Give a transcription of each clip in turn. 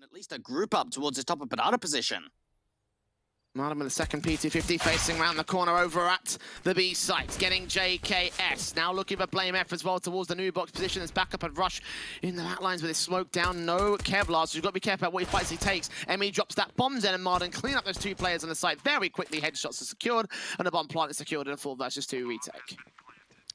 and at least a group up towards his top of banana position. Martin with the second P250 facing around the corner over at the B site, getting JKS. Now looking for Blame F as well towards the new box position. There's backup and rush in the back lines with his smoke down. No Kevlar, so you've got to be careful about what fights he takes. Emmy drops that bombs in and Martin clean up those two players on the site very quickly. Headshots are secured and the bomb plant is secured in a 4 versus 2 retake.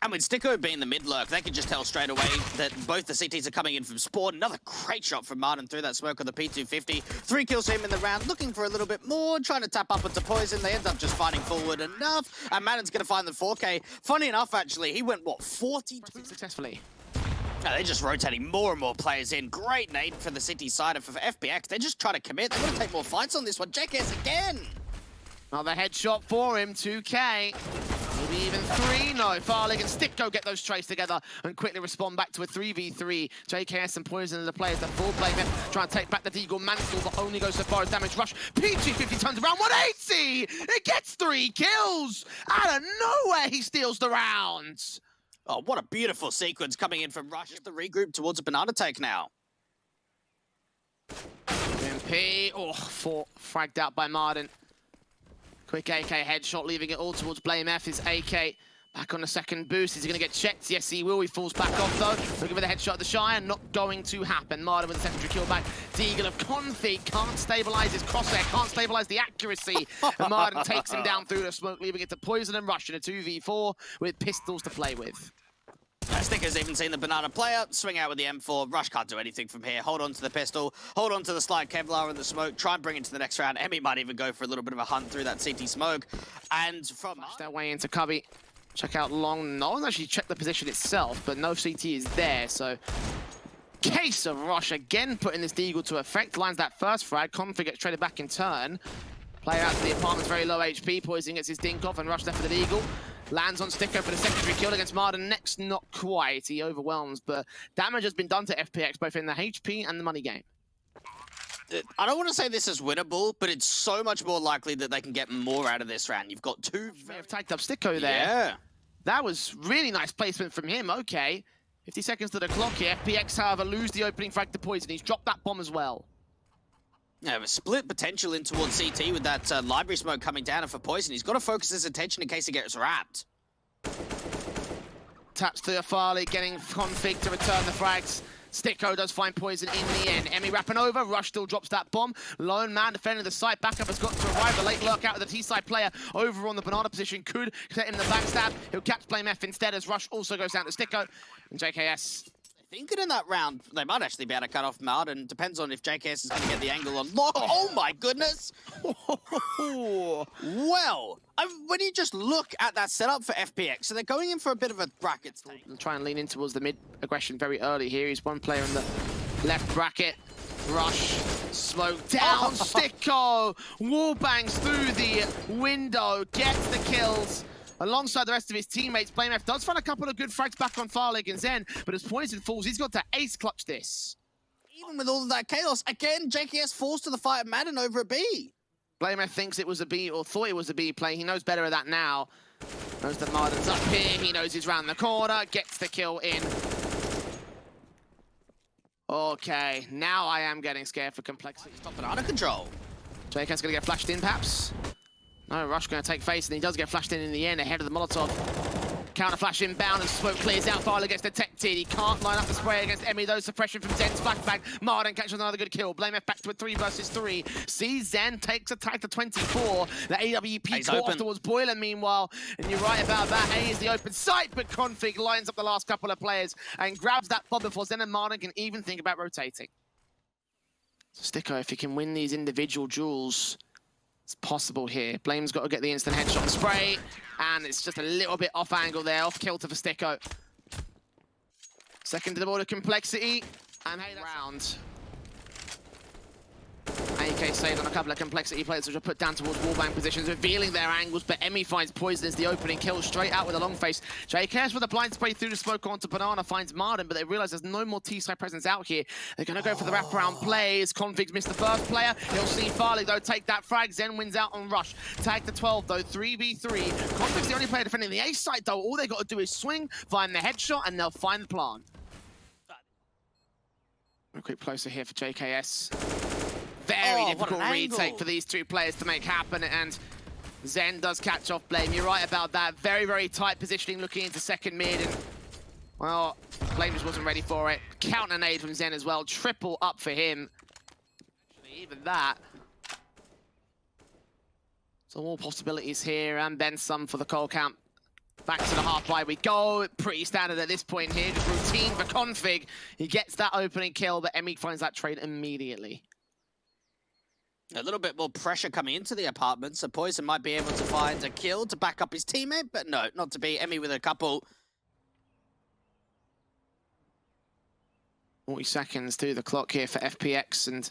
And with Sticko being the mid-lurk, they can just tell straight away that both the CTs are coming in from spawn. Another great shot from Martin through that smoke on the P250. 3 kills for him in the round, looking for a little bit more, trying to tap up into Poison. They end up just fighting forward enough, and Madden's going to find the 4K. Funny enough, actually, he went, what, 42? Successfully. No, they're just rotating more and more players in. Great nade for the City side, and for FPX, they're just trying to commit. They're going to take more fights on this one. JKS again! Another headshot for him, 2K. Maybe even 3. No, Farlig and Sticko get those trays together and quickly respond back to a 3v3. JKS and Poison are the players that full blame him, trying to take back the Deagle mantle, but only goes so far as damage rush. P250 turns around, 180! It gets 3 kills! Out of nowhere, he steals the round! Oh, what a beautiful sequence coming in from Rush. Just the regroup towards a banana take now. MP, fragged out by Martin. Quick AK headshot, leaving it all towards Blame F. His AK back on the second boost. Is he going to get checked? Yes, he will. He falls back off, though. Looking for the headshot at the Shire. Not going to happen. Martin with the secondary kill back. Deagle of Config can't stabilize his crosshair, can't stabilize the accuracy. And Martin takes him down through the smoke, leaving it to Poison and Rush in a 2v4 with pistols to play with. Sticker's even seen the banana player, swing out with the M4. Rush can't do anything from here. Hold on to the pistol, hold on to the slide Kevlar in the smoke, try and bring it to the next round. Emmy might even go for a little bit of a hunt through that CT smoke. And from that way into Cubby. Check out long. No one's actually checked the position itself, but no CT is there, so case of Rush again putting this Deagle to effect. Lines that first frag. Config gets traded back in turn. Player out to the apartment's very low HP. Poison gets his dink off and Rush left for the Deagle. Lands on Sticko for the secondary kill against Martin. Next, not quite. He overwhelms, but damage has been done to FPX, both in the HP and the money game. I don't want to say this is winnable, but it's so much more likely that they can get more out of this round. You've got 2... May have tagged up Sticko there. Yeah. That was really nice placement from him. Okay. 50 seconds to the clock here. FPX, however, lose the opening frag to Poison. He's dropped that bomb as well. Yeah, a split potential in towards CT with that library smoke coming down, and for Poison, he's got to focus his attention in case he gets wrapped. Taps to Farley, getting Config to return the frags. Sticko does find Poison in the end. Emmy wrapping over, Rush still drops that bomb. Lone man defending the site, backup has got to arrive. The late lurk out of the T-side player over on the banana position could set him the backstab. He'll catch Blame F instead as Rush also goes down to Sticko. And JKS thinking in that round, they might actually be able to cut off Martin. Depends on if JKS is going to get the angle on lock. Oh my goodness! Well, when you just look at that setup for FPX, so they're going in for a bit of a bracket stake. Try and lean in towards the mid aggression very early here. He's one player in the left bracket. Rush, smoke down, Sticko! Wall bangs through the window, gets the kills. Alongside the rest of his teammates, Blame F does find a couple of good frags back on Farlig and Zen, but as Poison falls, he's got to ace clutch this. Even with all of that chaos, again, JKS falls to the fight of Madden over a B. Blame F thinks it was a B, or thought it was a B play. He knows better of that now. Knows that Martin's up here, he knows he's round the corner, gets the kill in. Okay, now I am getting scared for complexity. Stop it out of control. JKS gonna get flashed in, perhaps. No, Rush going to take face, and he does get flashed in the end ahead of the Molotov. Counter flash inbound, and smoke clears out. Farley gets detected. He can't line up the spray against Emmy, though. Suppression from Zen's flashbang. Martin catches another good kill. Blame F back to a 3 versus 3. Sees Zen, takes a tag to 24. The AWP caught off towards Boiler, meanwhile. And you're right about that. A is the open sight, but Config lines up the last couple of players and grabs that bomb before Zen and Martin can even think about rotating. So Sticko, if he can win these individual duels, it's possible here. Blame's got to get the instant headshot and spray, and it's just a little bit off angle there, off kilter for Sticko. Second to the board of complexity, and hey, round. AK saved on a couple of complexity players which are put down towards wallbang positions, revealing their angles, but Emmy finds Poison as the opening kill straight out with a long face. JKS with a blind spray through the smoke onto Banana finds Martin, but they realize there's no more T-side presence out here. They're going to go for the wraparound plays. Config's missed the first player. He'll see Farley, though, take that frag. Zen wins out on Rush. Tag to 12, though, 3v3. Config's the only player defending the ace side, though. All they got to do is swing, find the headshot, and they'll find the plant. A quick closer here for JKS. Very difficult retake for these two players to make happen, and Zen does catch off Blame. You're right about that. Very, very tight positioning looking into second mid, and well, Blame just wasn't ready for it. Counter nade from Zen as well. Triple up for him. Actually, even that. So all possibilities here, and then some for the Cole camp. Back to the half-by we go. Pretty standard at this point here. Just routine for Config. He gets that opening kill, but Emmy finds that trade immediately. A little bit more pressure coming into the apartment, so Poison might be able to find a kill to back up his teammate, but no, not to be. Emmy with a couple. 40 seconds to the clock here for FPX, and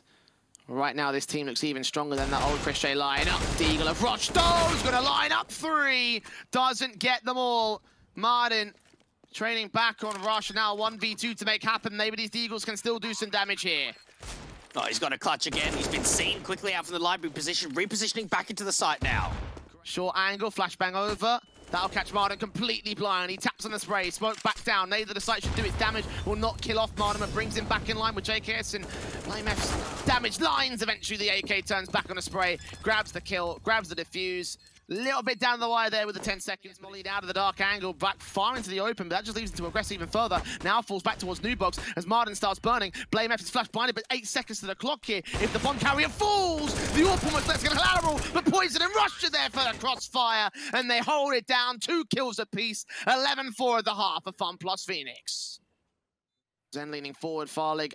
right now this team looks even stronger than that old Chris J lineup. Deagle of Rochdo's gonna line up 3. Doesn't get them all. Martin training back on Rush, now 1v2 to make happen. Maybe these Deagles can still do some damage here. Oh, he's got a clutch again. He's been seen quickly out from the library position, repositioning back into the site now. Short angle, flashbang over. That'll catch Martin completely blind. He taps on the spray, smoke back down. Neither the site should do its damage, will not kill off Martin, but brings him back in line with JKS and Blame F's damage lines. Eventually the AK turns back on a spray, grabs the kill, grabs the defuse. Little bit down the wire there with the 10 seconds. Mollied out of the dark angle, back far into the open, but that just leaves him to aggress even further. Now falls back towards Nubox as Martin starts burning. Blame F is flash blinded, but 8 seconds to the clock here. If the bomb carrier falls, the AWP almost lets get a collateral, but Poison and Rush are there for the crossfire, and they hold it down. 2 kills apiece, 11-4 at the half for FunPlus Phoenix. Zen leaning forward, Farlig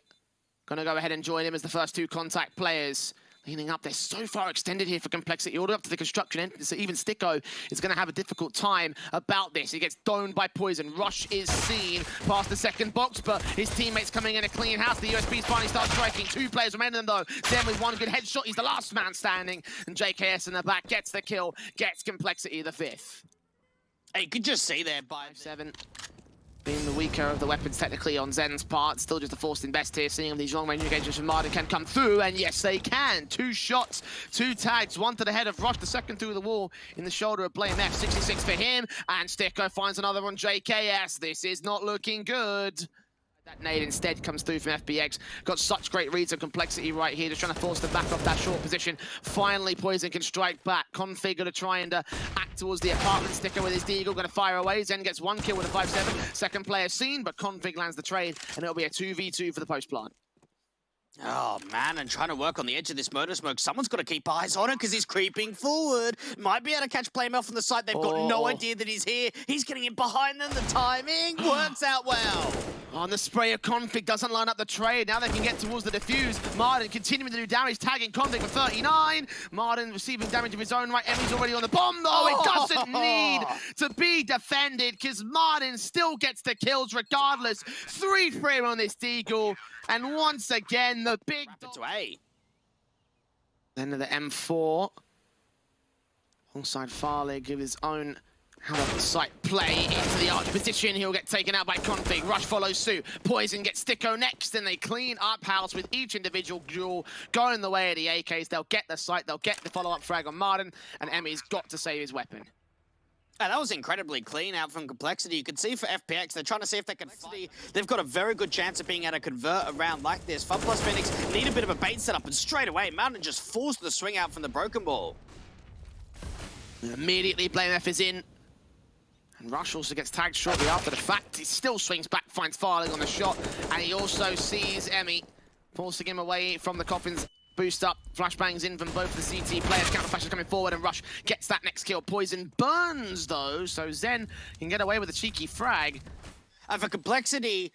gonna go ahead and join him as the first 2 contact players. Leaning up, they're so far extended here for complexity, all the way up to the construction entrance, so even Sticko is going to have a difficult time about this. He gets domed by Poison. Rush is seen past the second box, but his teammates coming in a clean house. The USBs finally start striking. 2 players remaining them though. Zen with 1 good headshot, he's the last man standing, and JKS in the back gets the kill, gets complexity the 5th. Hey, you could just see there by 7. Being the weaker of the weapons technically on Zen's part, still just a forced invest here, seeing these long-range engagements from Martin can come through, and yes they can. 2 shots, 2 tags, 1 to the head of Rush, the second through the wall in the shoulder of Blame F. 66 for him, and Sticko finds another on JKS. This is not looking good. That nade instead comes through from FPX. Got such great reads of complexity right here, just trying to force them back off that short position. Finally, Poison can strike back. Config to try and act towards the apartment. Sticker with his Deagle, going to fire away. Zen gets 1 kill with a 5-7. Second player seen, but Config lands the trade, and it'll be a 2v2 for the post plant. Oh, man, and trying to work on the edge of this motor smoke. Someone's got to keep eyes on him because he's creeping forward. Might be able to catch Playmel from the side. They've got no idea that he's here. He's getting in behind them. The timing works out well. On the spray of Config, doesn't line up the trade. Now they can get towards the defuse. Martin continuing to do damage, tagging Config for 39. Martin receiving damage of his own right. Emmy's already on the bomb, though. It doesn't need to be defended because Martin still gets the kills regardless. 3 for him on this Deagle. And once again, the big... Then to the M4. Alongside Farlig with his own out-of-sight play into the arch position. He'll get taken out by Config. Rush follows suit. Poison gets Sticko next, and they clean up house with each individual duel going the way of the AKs. They'll get the sight, they'll get the follow-up frag on Martin, and Emmy's got to save his weapon. That was incredibly clean out from complexity. You can see for FPX, they're trying to see if they can fight. They've got a very good chance of being able to convert a round like this. FunPlus Phoenix need a bit of a bait setup, and straight away, Mountain just forced the swing out from the broken ball. Immediately, Blame F is in. And Rush also gets tagged shortly after the fact. He still swings back, finds Farling on the shot, and he also sees Emmy, forcing him away from the coffins. Boost up, flashbangs in from both the CT players. Counter flashes coming forward, and Rush gets that next kill. Poison burns though, so Zen can get away with a cheeky frag. And for complexity,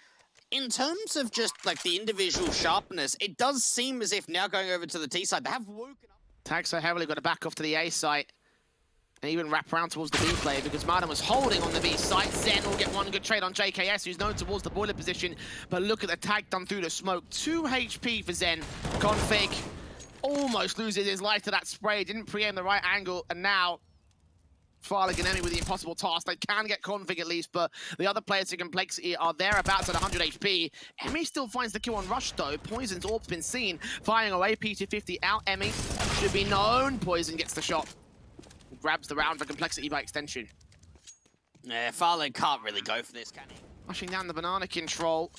in terms of just like the individual sharpness, it does seem as if now going over to the T side, they have woken up. Tag so heavily, got to back off to the A site. And even wrap around towards the B play because Martin was holding on the B site. Zen will get 1 good trade on JKS, who's known towards the boiler position. But look at the tag done through the smoke. 2 HP for Zen. Config almost loses his life to that spray. Didn't pre-aim the right angle. And now Farlig and Emmy with the impossible task. They can get Config at least, but the other players in complexity are thereabouts at 100 HP. Emmy still finds the kill on Rush though. Poison's orb's been seen. Firing away, P250 out. Emmy should be known. Poison gets the shot. Grabs the round for complexity by extension. Yeah, Farling can't really go for this, can he? Rushing down the banana control.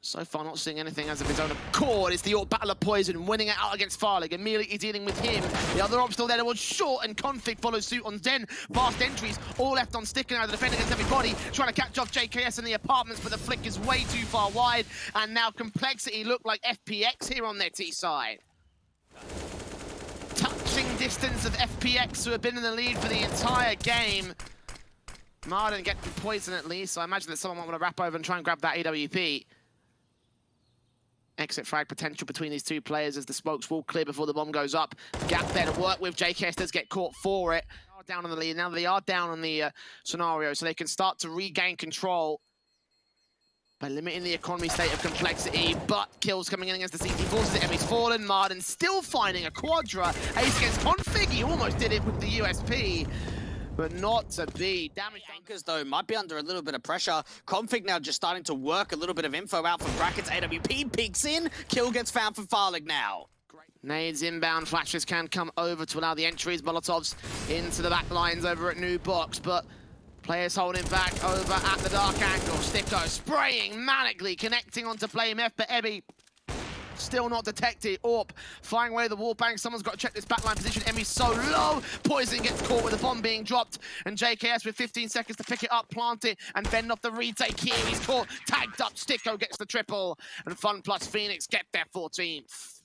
So far, not seeing anything as of his own accord. It's the Orc Battle of Poison, winning it out against Farlig, immediately dealing with him. The other op still there was short, and Config follows suit on Zen. Fast entries, all left on stick now. The defender against everybody, trying to catch off JKS in the apartments, but the flick is way too far wide. And now Complexity look like FPX here on their T side. Touching distance of FPX, who have been in the lead for the entire game. Marden get the poison at least, so I imagine that someone might want to wrap over and try and grab that AWP. Exit frag potential between these two players as the smokes will clear before the bomb goes up. Gap there to work with. JKS does get caught for it. They are down on the lead. Now they are down on the scenario, so they can start to regain control by limiting the economy state of Complexity. But kills coming in against the CT forces. Emmy's fallen. Marden still finding a quadra. Ace against Config. He almost did it with the USP. But not to be. Damage Anchors, though, might be under a little bit of pressure. Config now just starting to work a little bit of info out from brackets. AWP peeks in. Kill gets found for Farlig now. Nades inbound. Flashes can come over to allow the entries. Molotovs into the back lines over at New Box. But players holding back over at the dark angle. Sticko spraying manically, connecting onto Blame F, but Ebby still not detected. Orp flying away the wall bang. Someone's got to check this backline position. Emmy's so low. Poison gets caught with the bomb being dropped. And JKS with 15 seconds to pick it up, plant it, and fend off the retake here. He's caught, tagged up. Sticko gets the triple. And FunPlus Phoenix get their 14th.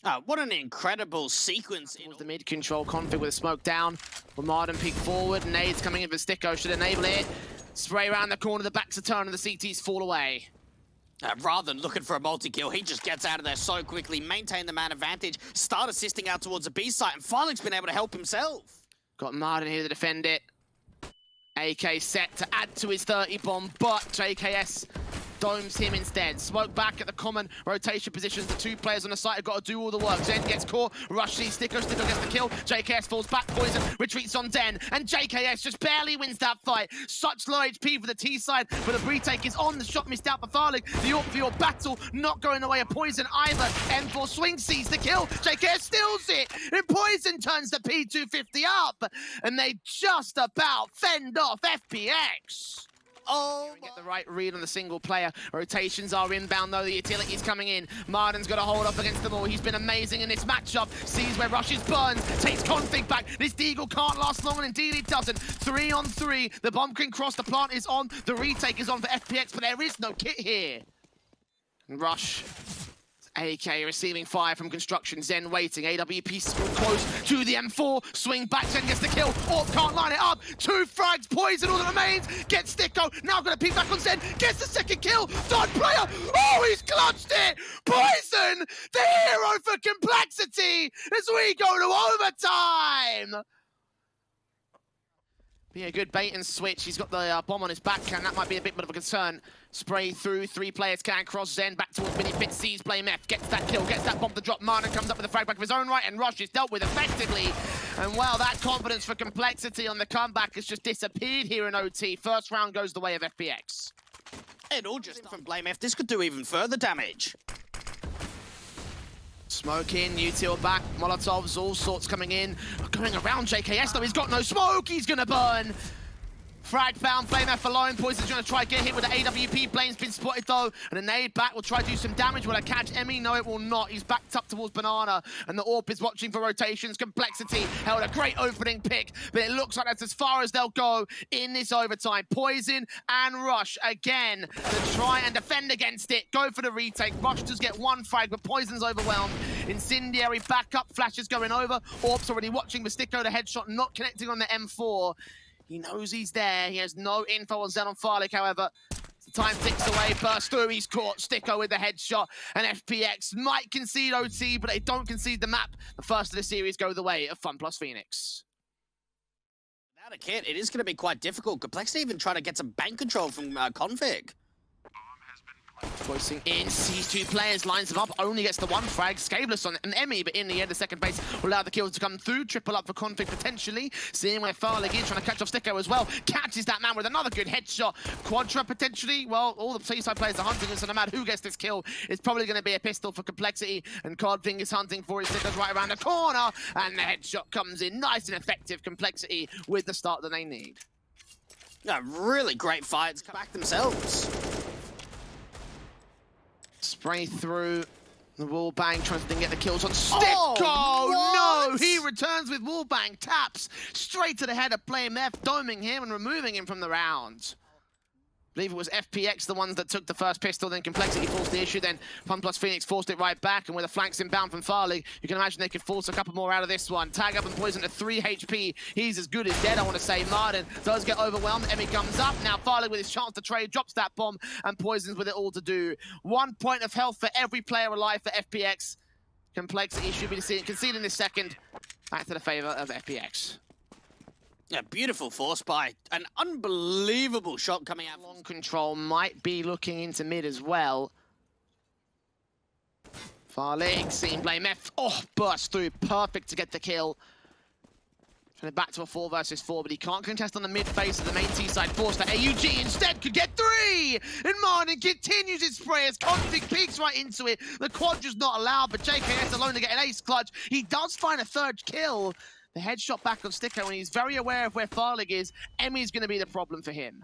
Oh, what an incredible sequence. It was the mid-control Config with a smoke down. Marden peek forward. Nades coming in for Sticko should enable it. Spray around the corner. The backs are turned and the CTs fall away. Rather than looking for a multi-kill, he just gets out of there so quickly, maintain the man advantage, start assisting out towards the B site, and Farlig's been able to help himself. Got Marden here to defend it. AK set to add to his 30 bomb, but JKS domes him instead. Smoke back at the common rotation positions. The two players on the site have got to do all the work. Zen gets caught, Rush sees Sticko gets the kill. JKS falls back, Poison retreats on Den, and JKS just barely wins that fight. Such low HP for the T side, but the retake is on. The shot missed out for Farlig. The Orc for your battle not going away a Poison either. M4 swing sees the kill. JKS steals it, and Poison turns the P250 up, and they just about fend off FPX. Oh, get the right read on the single player. Rotations are inbound though, the utility's coming in. Marden's got to hold up against them all. He's been amazing in this matchup. Sees where Rushes burns, takes Config back. This Deagle can't last long, and indeed it doesn't. 3 on 3. The bomb can cross, the plant is on. The retake is on for FPX, but there is no kit here. And Rush. AK receiving fire from construction. Zen waiting. AWP close to the M4. Swing back. Zen gets the kill. Orp can't line it up. 2 frags. Poison all that remains. Gets Sticko. Now going to peek back on Zen. Gets the second kill. Third player. Oh, he's clutched it. Poison, the hero for Complexity as we go to overtime. Be a good bait and switch. He's got the bomb on his back, and that might be a bit of a concern. Spray through, 3 players can cross Zen back towards Mini Fit, sees Blame F, gets that kill, gets that bomb to drop. Marden comes up with a frag back of his own right, and Rush is dealt with effectively. And well, that confidence for Complexity on the comeback has just disappeared here in OT. First round goes the way of FPX. It all just from Blame F. This could do even further damage. Smoke in, util back, Molotovs, all sorts coming in. Going around JKS though, he's got no smoke, he's gonna burn. Frag found, Flame F alone. Poison's gonna try to get hit with the AWP. Blame's been spotted though, and a nade back will try to do some damage. Will it catch Emmy? No, it will not. He's backed up towards Banana, and the Orp is watching for rotations. Complexity held a great opening pick, but it looks like that's as far as they'll go in this overtime. Poison and Rush again to try and defend against it. Go for the retake. Rush does get 1 frag, but Poison's overwhelmed. Incendiary backup, flashes going over. Orp's already watching the Sticko, the headshot not connecting on the M4. He knows he's there. He has no info on Zen on Farlig, however. The time ticks away. Burst through. He's caught. Sticko with the headshot. And FPX might concede OT, but they don't concede the map. The first of the series go the way of FunPlus Phoenix. Without a kit, it is going to be quite difficult. Complexity even trying to get some bank control from Config. Voicing in, sees 2 players, lines them up, only gets the 1 frag. Scaveless on an Emmy, but in the end, the second base will allow the kills to come through. Triple up for Config potentially. Seeing where Farlig is, trying to catch off Sticko as well. Catches that man with another good headshot. Quadra potentially. Well, all the seaside players are hunting, so no matter who gets this kill, it's probably going to be a pistol for Complexity. And Codfing is hunting for his Sticko's right around the corner. And the headshot comes in nice and effective. Complexity with the start that they need. Yeah, really great fights. Back themselves. Spray through the wall bang, trying to then get the kills on Sticko. Oh, no, he returns with wall bang, taps straight to the head of Flame F, doming him and removing him from the round. I believe it was FPX the ones that took the first pistol, then Complexity forced the issue, then FunPlus Phoenix forced it right back, and with the flanks inbound from Farley, you can imagine they could force a couple more out of this one. Tag up and Poison to 3 HP. He's as good as dead, I want to say. Martin does get overwhelmed. Emmy comes up. Now Farley with his chance to trade, drops that bomb, and Poison's with it all to do. 1 point of health for every player alive for FPX. Complexity should be conceding this second. Back to the favor of FPX. Yeah, beautiful force by an unbelievable shot coming out. Long control might be looking into mid as well. Farley, seeing Blame F. Oh, burst through. Perfect to get the kill. Trying back to a 4 versus 4, but he can't contest on the mid face of the main T side. Forced to AUG instead could get 3! And Martin continues his spray as Config peeks right into it. The quad just not allowed, but JKS alone to get an ace clutch. He does find a 3rd kill. The headshot back on Sticko, and he's very aware of where Farlig is. Emmy's going to be the problem for him.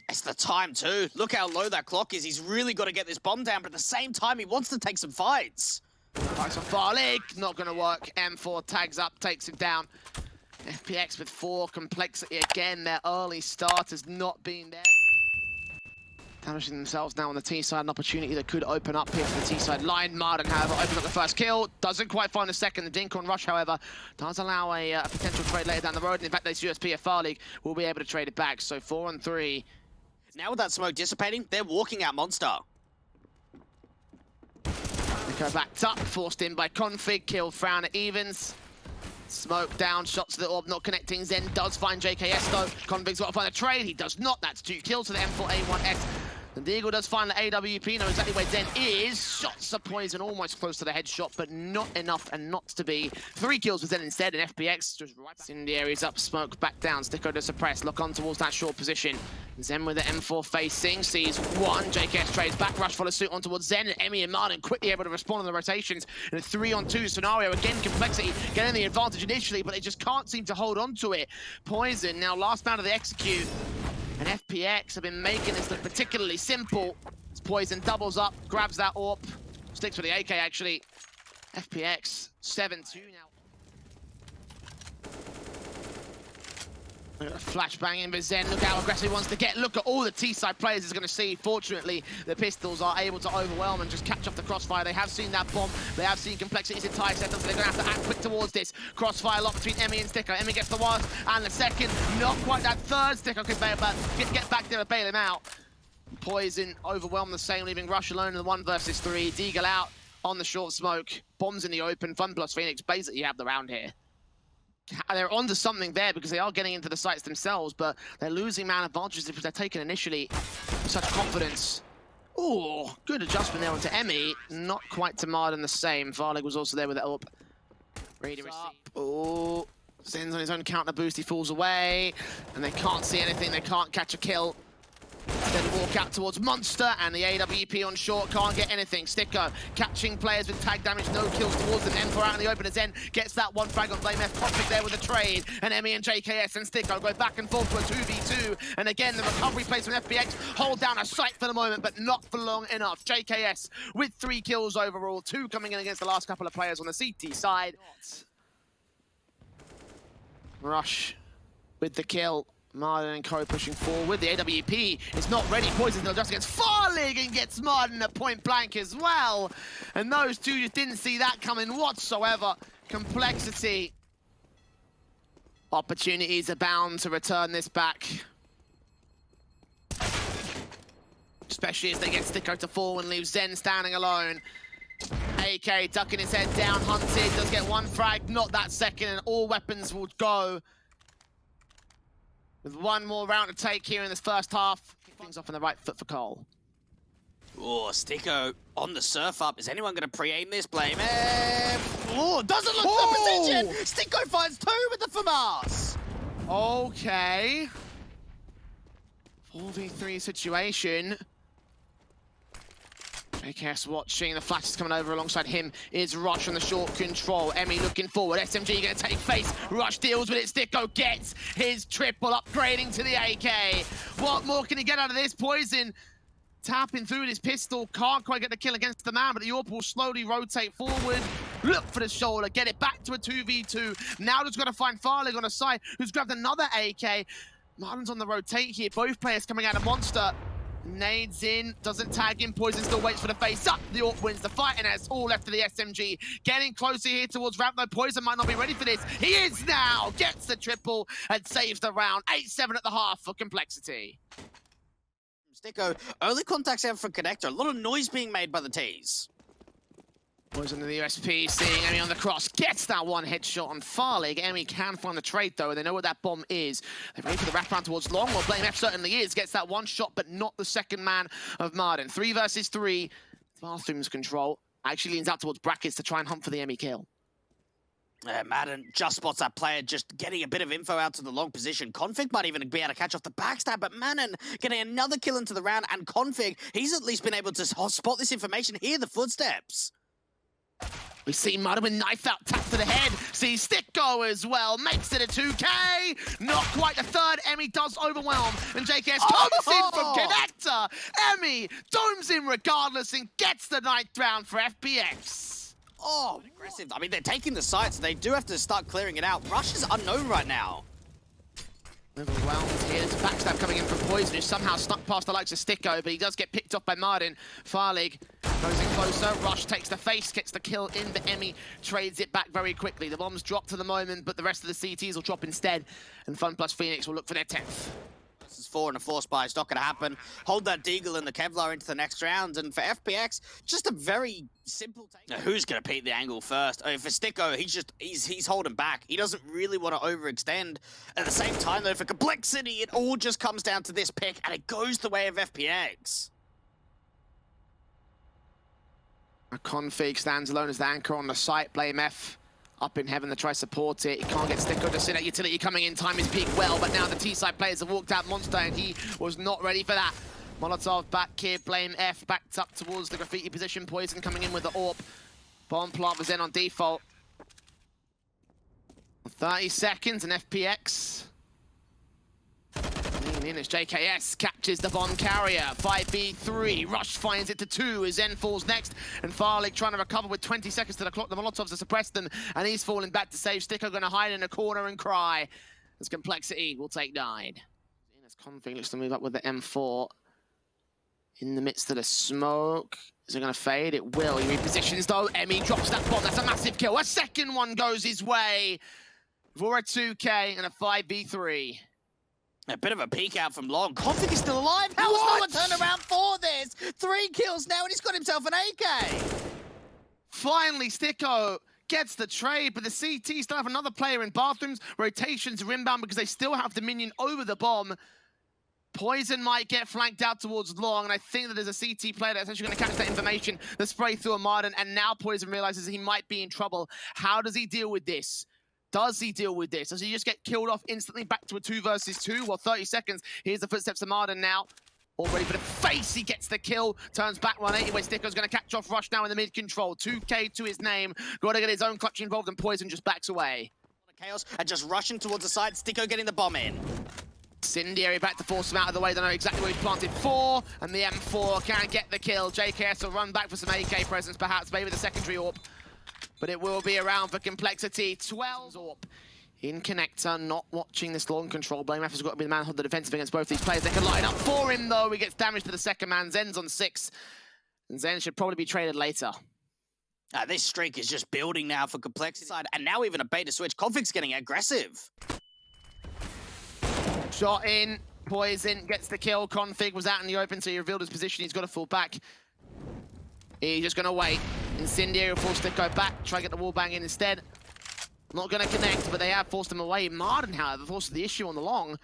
It's the time too. Look how low that clock is. He's really got to get this bomb down, but at the same time, he wants to take some fights. Nice on Farlig, not going to work. M4 tags up, takes him down. FPX with 4, Complexity again. Their early start has not been there. Establishing themselves now on the T side, an opportunity that could open up here for the T side line. Martin, however, opens up the first kill, doesn't quite find the second. The dink on Rush, however, does allow a potential trade later down the road. And in fact, this USP of Farlig will be able to trade it back. So 4 on 3. Now with that smoke dissipating, they're walking out Monster. niko backed up, forced in by Config, kill Frown at evens. Smoke down, shots to the orb, not connecting. Zen does find JKS though. Config's got to find a trade, he does not. That's 2 kills to the M4A1S. And the Eagle does find the AWP, know exactly where Zen is. Shots of Poison almost close to the headshot, but not enough and not to be. 3 kills with Zen instead, and FPX just right back. Incendiaries up, smoke back down, Sticko to suppress, lock on towards that short position. Zen with the M4 facing, sees 1, JKS trades back, Rush follows suit on towards Zen, and Emmy and Martin quickly able to respond on the rotations in a 3-on-2 scenario. Again, Complexity getting the advantage initially, but they just can't seem to hold on to it. Poison, now last man of the execute. And FPX have been making this look particularly simple. Poison doubles up, grabs that AWP, sticks with the AK actually. FPX 7-2 now. Look at the flashbang in, but Zen, look how aggressive he wants to get. Look at all the T-side players is going to see. Fortunately, the pistols are able to overwhelm and just catch off the crossfire. They have seen that bomb. They have seen Complexity's entire setup, so they're going to have to act quick towards this. Crossfire lock between Emmy and Sticko. Emmy gets the one and the second. Not quite that third. Sticko can bail, but get back there to bail him out. Poison overwhelmed the same, leaving Rush alone in the 1 versus 3. Deagle out on the short smoke. Bombs in the open. FunPlus Phoenix basically have the round here. They're onto something there because they are getting into the sites themselves, but they're losing man advantages because they're taken initially with such confidence. Oh, good adjustment there onto Emmy. Not quite to Martin the same. Varlig was also there with it up. Ready to receive. Oh, Zen's on his own counter boost. He falls away, and they can't see anything. They can't catch a kill. Then walk out towards Monster, and the AWP on short can't get anything. Sticko catching players with tag damage, no kills towards them. M4 out in the open as Zen gets that 1 frag on Flame F. Config there with a trade, and Emmy and JKS and Sticko go back and forth to a 2v2. And again, the recovery plays from FPX hold down a sight for the moment, but not for long enough. JKS with 3 kills overall, 2 coming in against the last couple of players on the CT side. Rush with the kill. Martin and Co pushing forward. The AWP is not ready. Poison's going to adjust against Farlig and gets Martin at point blank as well. And those two just didn't see that coming whatsoever. Complexity. Opportunities abound to return this back. Especially as they get Sticko to fall and leave Zen standing alone. AK ducking his head down, hunted, does get 1 frag, not that second, and all weapons will go. With 1 more round to take here in this first half. Kick things off on the right foot for Cole. Oh, Sticko on the surf up. Is anyone going to pre-aim this play? Oh, doesn't look for the position. Sticko finds 2 with the FAMAS. Okay. 4v3 situation. JKS watching, the flash is coming over alongside him is Rush on the short control. Emmy looking forward, SMG gonna take face, Rush deals with it, Sticko gets his triple upgrading to the AK. What more can he get out of this? Poison tapping through his pistol, can't quite get the kill against the man, but the AWP will slowly rotate forward, look for the shoulder, get it back to a 2v2. Now just got to find Farlig on the side, who's grabbed another AK. Martin's on the rotate here, both players coming out of Monster. Nades in, doesn't tag in, Poison still waits for the face up. The AWP wins the fight, and it's all left to the SMG. Getting closer here towards Ramp, though Poison might not be ready for this. He is now, gets the triple, and saves the round. 8-7 at the half for Complexity. niko only contacts out from connector. A lot of noise being made by the T's. Poison in the USP, seeing Emmy on the cross, gets that one headshot on Farlig. Emmy can find the trade though, and they know what that bomb is. They're ready for the wraparound towards long. Well, Blame F certainly is. Gets that one shot, but not the second man of Martin. 3 versus 3. Bathrooms control. Actually leans out towards brackets to try and hunt for the Emmy kill. Madden just spots that player just getting a bit of info out to the long position. Config might even be able to catch off the backstab, but Madden getting another kill into the round, and Config, he's at least been able to spot this information, hear the footsteps. We see Mudder with knife out, tap to the head. See niko as well, makes it a 2K. Not quite the third. Emmy does overwhelm, and JKS comes in from connector. Emmy domes in regardless and gets the 9th round for FPX. Oh, aggressive. I mean, they're taking the site, so they do have to start clearing it out. Rush is unknown right now. Overwhelmed here. There's a backstab coming in from Poison, who somehow snuck past the likes of niko, but he does get picked off by Martin. Farlig goes in closer. Rush takes the face, gets the kill in, but Emmy trades it back very quickly. The bombs drop to the moment, but the rest of the CTs will drop instead, and FunPlus Phoenix will look for their 10th. This is 4 and a 4 spy. It's not going to happen. Hold that Deagle and the Kevlar into the next round, and for FPX, just a very simple take. Now, who's going to peek the angle first? I mean, for niko, he's holding back. He doesn't really want to overextend. At the same time, though, for Complexity, it all just comes down to this pick, and it goes the way of FPX. A Config stands alone as the anchor on the site. Blame F up in heaven to try support it. He can't get niko to see that utility coming in. Time his peak well, but now the T-side players have walked out Monster, and he was not ready for that. Molotov back here, Blame F backed up towards the graffiti position. Poison coming in with the AWP. Bomb plant was in on default. 30 seconds and FPX. In as JKS catches the bomb carrier. 5v3. Rush finds it to 2 as Zen falls next. And Farlig trying to recover with 20 seconds to the clock. The Molotovs have suppressed them, and he's falling back to save. niko going to hide in a corner and cry as Complexity will take 9. In as Config looks to move up with the M4. In the midst of the smoke. Is it going to fade? It will. He repositions though. Emmy drops that bomb. That's a massive kill. A second one goes his way for a 2K and a 5v3. A bit of a peek out from long. Config is still alive. How is no one turned around for this? 3 kills now, and he's got himself an AK. Finally, niko gets the trade, but the CT still have another player in bathrooms. Rotations are inbound because they still have Dominion over the bomb. Poison might get flanked out towards long, and I think that there's a CT player that's actually going to catch that information. The spray through a Martin, and now Poison realizes he might be in trouble. How does he deal with this? Does he deal with this? Does he just get killed off instantly back to a 2 versus 2? Well, 30 seconds. Here's the footsteps of Martin now. All ready for the face. He gets the kill. Turns back 180 where niko's going to catch off Rush now in the mid control. 2K to his name. Got to get his own clutch involved, and Poison just backs away. Chaos and just rushing towards the side. niko getting the bomb in. Incendiary back to force him out of the way. They know exactly where he's planted for, and the M4 can get the kill. JKS will run back for some AK presence, perhaps, maybe the secondary AWP. But it will be around for Complexity. 12 AWP in connector, not watching this long control. Blame F has got to be the man hold the defensive against both these players. They can line up for him, though. He gets damage to the second man. Zen's on 6, and Zen should probably be traded later. This streak is just building now for Complexity side, and now even a beta switch. Config's getting aggressive. Shot in. Poison gets the kill. Config was out in the open, so he revealed his position. He's got to fall back. He's just going to wait. Incendiary will force niko back. Try to get the wall bang in instead. Not going to connect, but they have forced him away. Martin, however, forced the issue on the long.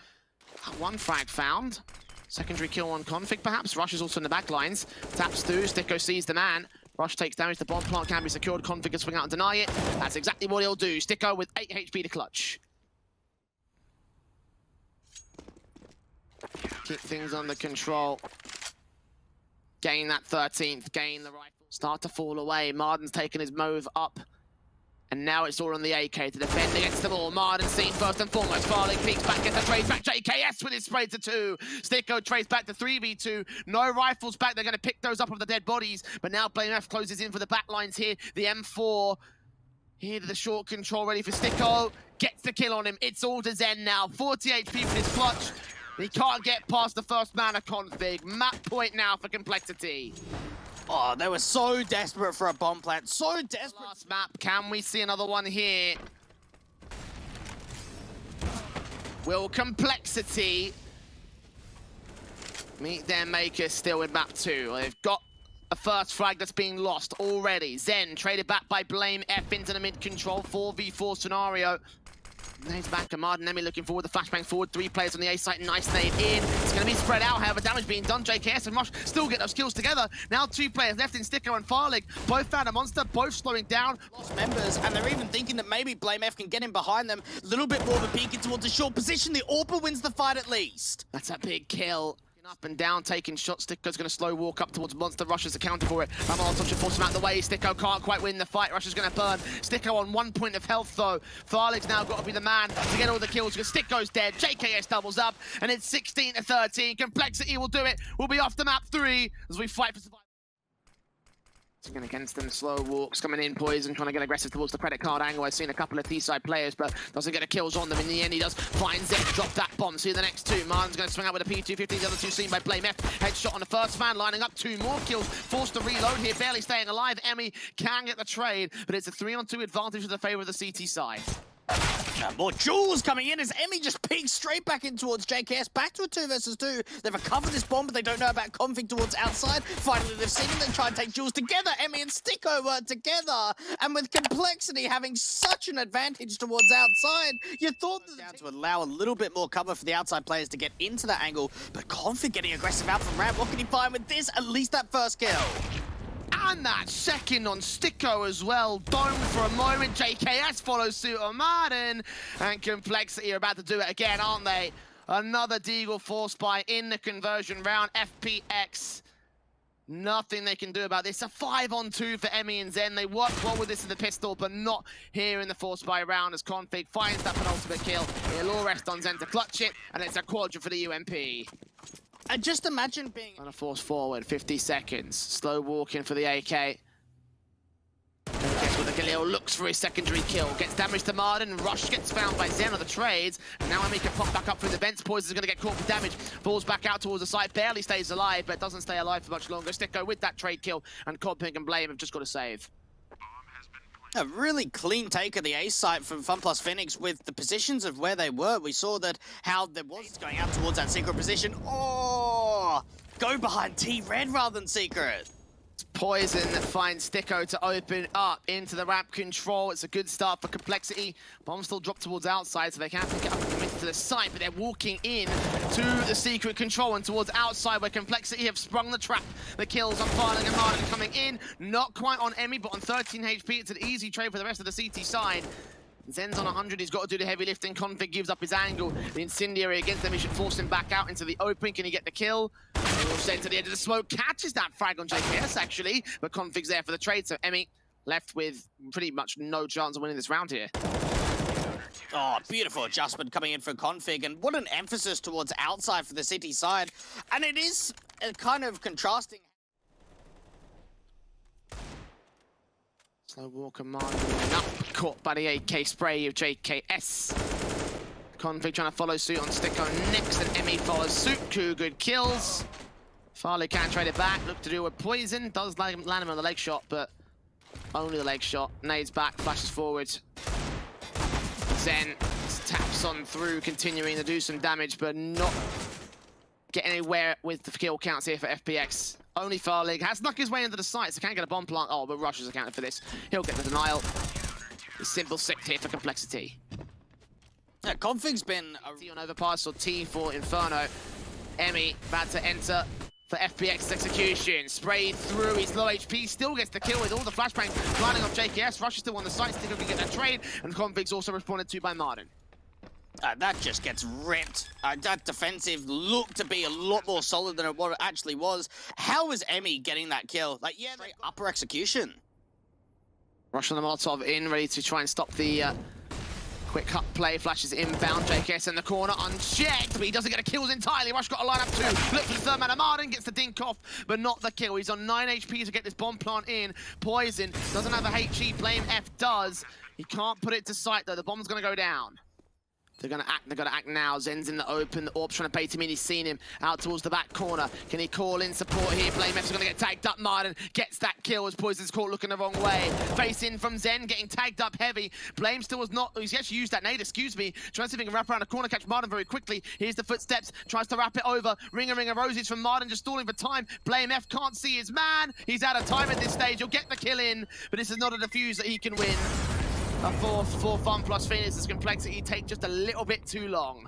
One frag found. Secondary kill on Config, perhaps. Rush is also in the back lines. Taps through. niko sees the man. Rush takes damage. The bomb plant can be secured. Config can swing out and deny it. That's exactly what he'll do. niko with 8 HP to clutch. Keep things under control. Gain that 13th. Gain the rifle. Start to fall away. Martin's taking his move up. And now it's all on the AK to defend against them all. Marden seen first and foremost. Farling peeks back, gets a trade back. JKS with his spray to 2. Sticko trades back to 3v2. No rifles back. They're going to pick those up of the dead bodies. But now BlameF closes in for the back lines here. The M4 here to the short control, ready for Sticko. Gets the kill on him. It's all to Zen now. 40 HP for his clutch. He can't get past the first mana config. Map point now for Complexity. Oh, they were so desperate for a bomb plant. So desperate. Last map. Can we see another one here? Will Complexity meet their maker still in map 2? They've got a first frag that's being lost already. Zen traded back by BlameF into the mid control 4v4 scenario. Nade's back to Marden. Nemi looking forward. The flashbang forward. 3 players on the A site. Nice nade in. It's going to be spread out. However, damage being done. JKS and Rush still get those kills together. Now 2 players left in Sticko and Farlig. Both found a monster. Both slowing down. Lost members, and they're even thinking that maybe BlameF can get in behind them. A little bit more of a peek in towards a short position. The AWPer wins the fight at least. That's a big kill. Up and down, taking shots. Sticko's going to slow walk up towards Monster. Russia's accounted for it. Molotov should force him out of the way. Sticko can't quite win the fight. Russia's going to burn. Sticko on 1 point of health, though. Farlig's now got to be the man to get all the kills because Sticko's dead. JKS doubles up, and it's 16-13. Complexity will do it. We'll be off to map 3 as we fight for survival. Going against them, slow walks, coming in, Poison, trying to get aggressive towards the credit card angle. I've seen a couple of T-side players, but doesn't get the kills on them. In the end, he does find Zed, drop that bomb. See the next 2. Martin's going to swing out with a P250. The other 2 seen by BlameF. Headshot on the first man, lining up 2 more kills. Forced to reload here, barely staying alive. Emmy can get the trade, but it's a 3-on-2 advantage to the favor of the CT side. More jewels coming in as Emmy just peeks straight back in towards JKS. Back to a 2 versus 2. They've recovered this bomb, but they don't know about config towards outside. Finally, they've seen him. They try and take jewels together. Emmy and Sticko work together. And with Complexity having such an advantage towards outside, you thought that to allow a little bit more cover for the outside players to get into that angle. But config getting aggressive out from ramp. What can he find with this? At least that first kill. And that second on Sticko as well. Dome for a moment. JKS follows suit on Marden. And Complexity are about to do it again, aren't they? Another Deagle force buy in the conversion round. FPX. Nothing they can do about this. A 5-on-2 for Emmy and Zen. They work well with this in the pistol, but not here in the force buy round as Config finds that penultimate kill. It'll all rest on Zen to clutch it, and it's a quadra for the UMP. And just imagine being on a force forward, 50 seconds. Slow walking for the AK. Gets with the Galil, looks for his secondary kill. Gets damage to Marden. Rush gets found by Zen on the trades. And now Emmy can pop back up through the vents. Poison's going to get caught for damage. Falls back out towards the site. Barely stays alive, but doesn't stay alive for much longer. Sticko with that trade kill. And Codpink and Blame have just got to save. A really clean take of the A site from FunPlus Phoenix with the positions of where they were. We saw that how there was going out towards that secret position. Oh, go behind T-Red rather than secret. Poison finds Sticko to open up into the ramp control. It's a good start for Complexity. Bomb still dropped towards outside, so they can't pick it up and commit to the site, but they're walking in to the secret control and towards outside where Complexity have sprung the trap. The kills on Farling and Marden coming in. Not quite on Emmy, but on 13 HP. It's an easy trade for the rest of the CT side. Zen's on 100, he's got to do the heavy lifting. Config gives up his angle. The incendiary against them, he should force him back out into the open. Can he get the kill? He will send to the edge of the smoke. Catches that frag on JKS, actually. But Config's there for the trade, so Emmy left with pretty much no chance of winning this round here. Oh, beautiful adjustment coming in for Config. And what an emphasis towards outside for the city side. And it is a kind of contrasting. Slow walker Marden up, caught by the AK spray of JKS. Config trying to follow suit on Sticko next, and Emmy follows suit. 2 good kills. Farley can't trade it back. Look to do a Poison. Does land him on the leg shot, but only the leg shot. Nades back, flashes forward. Zen taps on through, continuing to do some damage, but not getting anywhere with the kill counts here for FPX. Only Farlig has snuck his way into the site, so can't get a bomb plant. Oh, but Rush has accounted for this. He'll get the denial. The simple 6 here for Complexity. Yeah, Config's been a T on overpass or T for Inferno. Emmy about to enter for FPX execution. Sprayed through, he's low HP, still gets the kill with all the flashbangs lining up JKS. Rush is still on the site, Sticko can get that trade, and Config's also responded to by Marden. That just gets ripped. That defensive looked to be a lot more solid than what it actually was. How was Emmy getting that kill? Like, yeah, upper execution. Rush on the Molotov in, ready to try and stop the quick cut play. Flashes inbound. JKS in the corner, unchecked, but he doesn't get a kills entirely. Rush got a line up too. Look for the third man. Martin gets the dink off, but not the kill. He's on 9 HP to get this bomb plant in. Poison doesn't have a HE. Blame F does. He can't put it to sight though. The bomb's gonna go down. They're gonna act now. Zen's in the open. The Orb's trying to bait him in. He's seen him out towards the back corner. Can he call in support here? Blame F's gonna get tagged up. Martin gets that kill as Poison's caught looking the wrong way. Face in from Zen, getting tagged up heavy. Blame still was not. He's actually used that nade, excuse me. Trying to see if he can wrap around the corner, catch Martin very quickly. Here's the footsteps. Tries to wrap it over. Ringer roses from Martin, just stalling for time. Blame F can't see his man. He's out of time at this stage. He'll get the kill in, but this is not a defuse that he can win. A fourth for FunPlus Phoenix's complexity take just a little bit too long.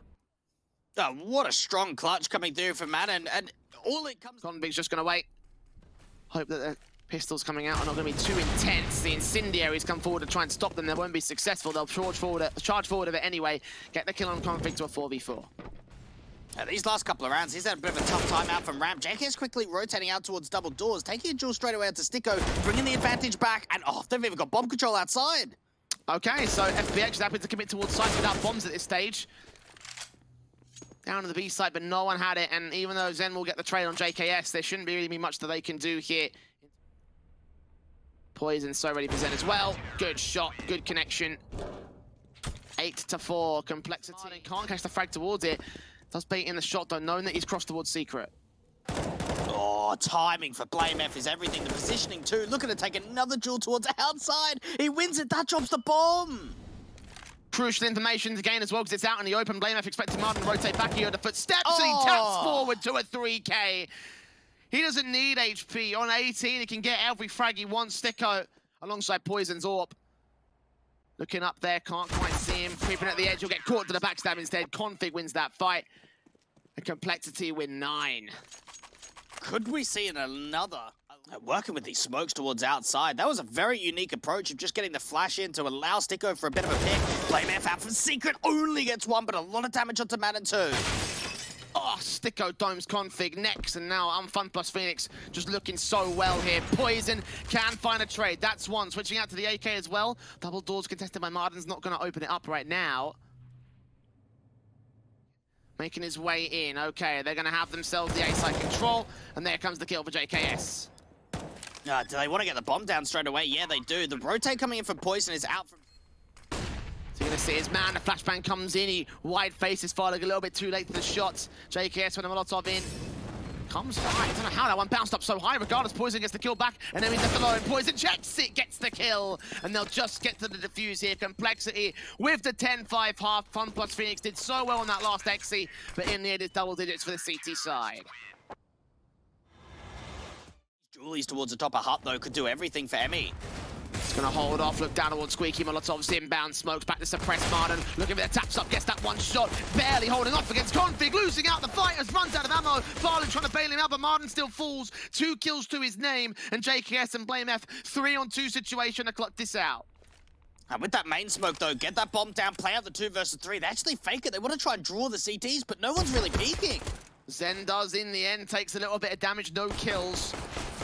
Oh, what a strong clutch coming through from Madden, and all it comes... Convict's just going to wait. Hope that the pistols coming out are not going to be too intense. The incendiaries come forward to try and stop them. They won't be successful. They'll charge forward of it anyway. Get the kill on Convict to a 4v4. These last couple of rounds, he's had a bit of a tough time out from Ramp. JK's quickly rotating out towards double doors, taking a duel straight away out to Sticko, bringing the advantage back, and oh, they've even got bomb control outside. Okay, so FBX is happy to commit towards site without bombs at this stage. Down to the B side, but no one had it, and even though Zen will get the trade on JKS, there shouldn't really be much that they can do here. Poison so ready for Zen as well. Good shot, good connection. 8-4, complexity. Can't catch the frag towards it. Does bait in the shot though, knowing that he's crossed towards secret. Oh, timing for Blame F is everything. The positioning too. Looking to take another duel towards the outside. He wins it. That drops the bomb. Crucial information to gain as well because it's out in the open. Blame F expecting Martin to rotate back here. The footsteps and he taps forward to a 3K. He doesn't need HP. On 18, he can get every frag he wants. Sticko alongside Poison's Orb. Looking up there, can't quite see him. Creeping at the edge, he'll get caught to the backstab instead. Config wins that fight. And Complexity win 9. Could we see another? Working with these smokes towards outside. That was a very unique approach of just getting the flash in to allow Sticko for a bit of a pick. Blame F out from Secret, only gets one, but a lot of damage onto Madden too. Oh, Sticko domes Config next, and now FunPlus Phoenix just looking so well here. Poison can find a trade. That's one. Switching out to the AK as well. Double doors contested by Martin's not going to open it up right now. Making his way in. Okay, they're going to have themselves the A-side control, and there comes the kill for JKS. Do they want to get the bomb down straight away? Yeah, they do. The rotate coming in from Poison is out from... So you're going to see his man, the flashbang comes in, he wide faces, falling a little bit too late for the shots. JKS with a Molotov in. Comes high. I don't know how that one bounced up so high. Regardless, Poison gets the kill back, and then he's left alone. Poison checks it, gets the kill, and they'll just get to the defuse here. Complexity with the 10-5 half. FunPlus Phoenix did so well on that last XC, but in the end, it's double digits for the CT side. Julies towards the top of Hut, though, could do everything for Emmy. It's going to hold off, look down towards Squeaky. Molotov's inbound, smokes back to suppress Martin. Looking for the taps up, gets that one shot. Barely holding off against Config, losing out the fight as runs out of ammo. Farley trying to bail him out, but Martin still falls. 2 kills to his name, and JKS and Blame F 3-on-2 situation to clock this out. And with that main smoke, though, get that bomb down, play out the 2 versus 3. They actually fake it. They want to try and draw the CTs, but no one's really peeking. Zen does in the end, takes a little bit of damage, no kills.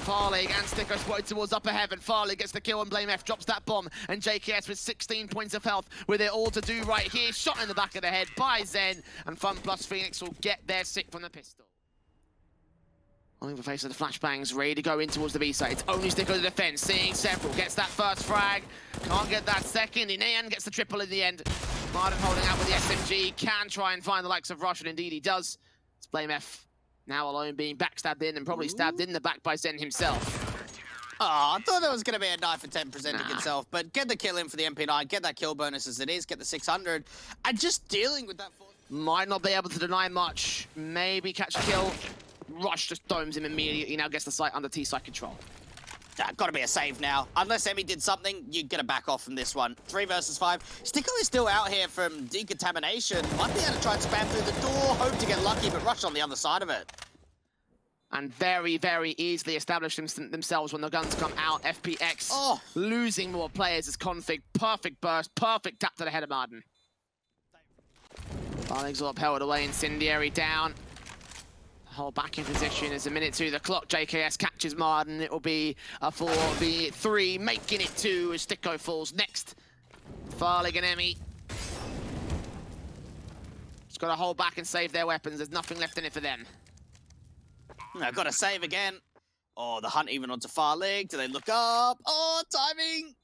Farley and Sticko spotted towards upper heaven. Farley gets the kill and Blame F drops that bomb. And JKS with 16 points of health with it all to do right here. Shot in the back of the head by Zen. And FunPlus Phoenix will get their sick from the pistol. On the face of the flashbangs, ready to go in towards the B side. It's only Sticko to defense, seeing several. Gets that first frag. Can't get that second. In the end, gets the triple in the end. Martin holding out with the SMG. Can try and find the likes of Rush, and indeed he does. It's Blame F. Now alone, being backstabbed in and probably stabbed in the back by Zen himself. Oh, I thought there was going to be a 9 for 10 presenting itself, but get the kill in for the MP9, get that kill bonus as it is, get the 600, and just dealing with that... Might not be able to deny much. Maybe catch a kill. Rush just domes him immediately, now gets the site under T-side control. Got to be a save now. Unless Emmy did something, you're going to back off from this one. 3 versus 5. Sticko is still out here from decontamination. Might be able to try and spam through the door. Hope to get lucky, but Rush on the other side of it. And very, very easily establish themselves when the guns come out. FPX losing more players as Config. Perfect burst, perfect tap to the head of Martin. Farling's all upheld away, incendiary down. Hold back in position as a minute to the clock. JKS catches Marden. It will be a 4v3, making it 2 as sticko falls next. Farlig and Emmy. Just got to hold back and save their weapons. There's nothing left in it for them. I've got to save again. Oh, the hunt even onto Farlig. Do they look up? Oh, timing.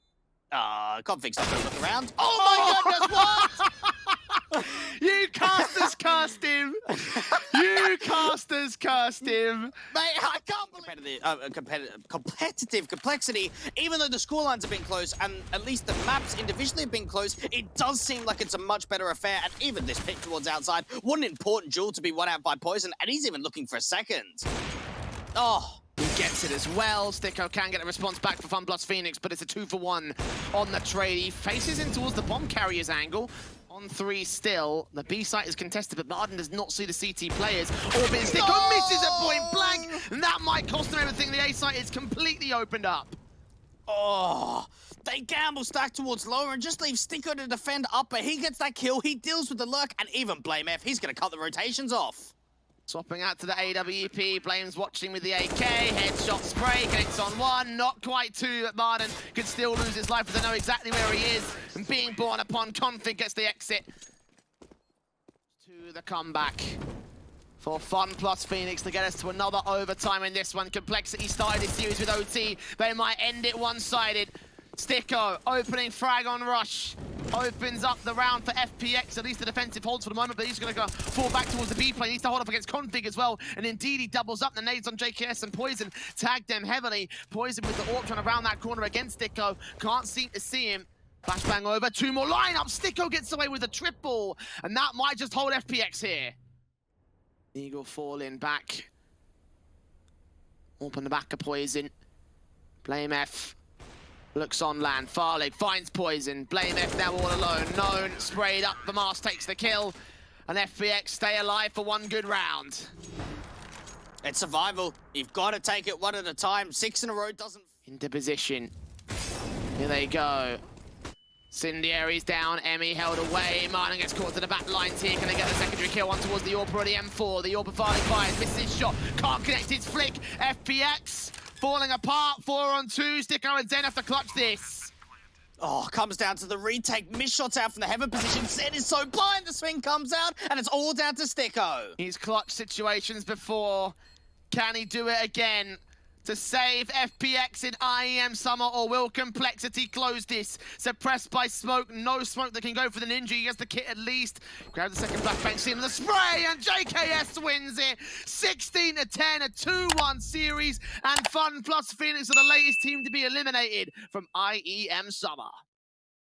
Config's not going to look around. Oh my goodness, what? You casters cast him! You casters cast him! Mate, I can't believe competitive complexity. Even though the scorelines have been close and at least the maps individually have been close, it does seem like it's a much better affair. And even this pick towards outside, what an important duel to be won out by Poison. And he's even looking for a second. Oh. He gets it as well. Sticko can get a response back for FunPlus Phoenix, but it's a 2-for-1 on the trade. He faces in towards the bomb carrier's angle. On 3 still. The B site is contested, but Marden does not see the CT players. Orbit Sticko misses at point blank, and that might cost him everything. The A site is completely opened up. Oh, they gamble stack towards lower and just leave Sticko to defend upper. He gets that kill, he deals with the lurk, and even Blame F, he's going to cut the rotations off. Swapping out to the AWP, Blame's watching with the AK, headshot spray, connects on 1, not quite 2, but Marden could still lose his life as they know exactly where he is, and being born upon, Config gets the exit. To the comeback for FunPlus Phoenix to get us to another overtime in this one. Complexity started this series with OT, they might end it one-sided. Sticko opening frag on rush. Opens up the round for FPX, at least the defensive holds for the moment, but he's going to go fall back towards the B plane. He needs to hold up against Config as well, and indeed he doubles up the nades on JKS and Poison. Tagged them heavily. Poison with the AWP trying around that corner against Sticko. Can't seem to see him. Flashbang over, 2 more lineups. Sticko gets away with a triple, and that might just hold FPX here. Eagle falling back. Open the back of Poison. Blame F. Looks on land. Farlig finds Poison. Blame F now all alone. Known, sprayed up. The Mars takes the kill. And FPX stay alive for 1 good round. It's survival. You've got to take it 1 at a time. 6 in a row doesn't... Into position. Here they go. Incendiary's down. Emmy held away. Martin gets caught to the back lines here. Can they get the secondary kill? One towards the AWP already. M4. The AWP Farlig fires. Misses his shot. Can't connect his flick. FPX falling apart. 4 on 2. Sticko and Zen have to clutch this. Oh, comes down to the retake. Missed shots out from the heaven position. Zen is so blind. The swing comes out, and it's all down to Sticko. He's clutched situations before. Can he do it again to save FPX in IEM summer, or will Complexity close this? Suppressed by smoke. No smoke that can go for the ninja. He gets the kit at least. Grab the second flashbang, see him in the spray, and JKS wins it. 16-10, a 2-1 series, and FunPlus Phoenix are the latest team to be eliminated from IEM summer.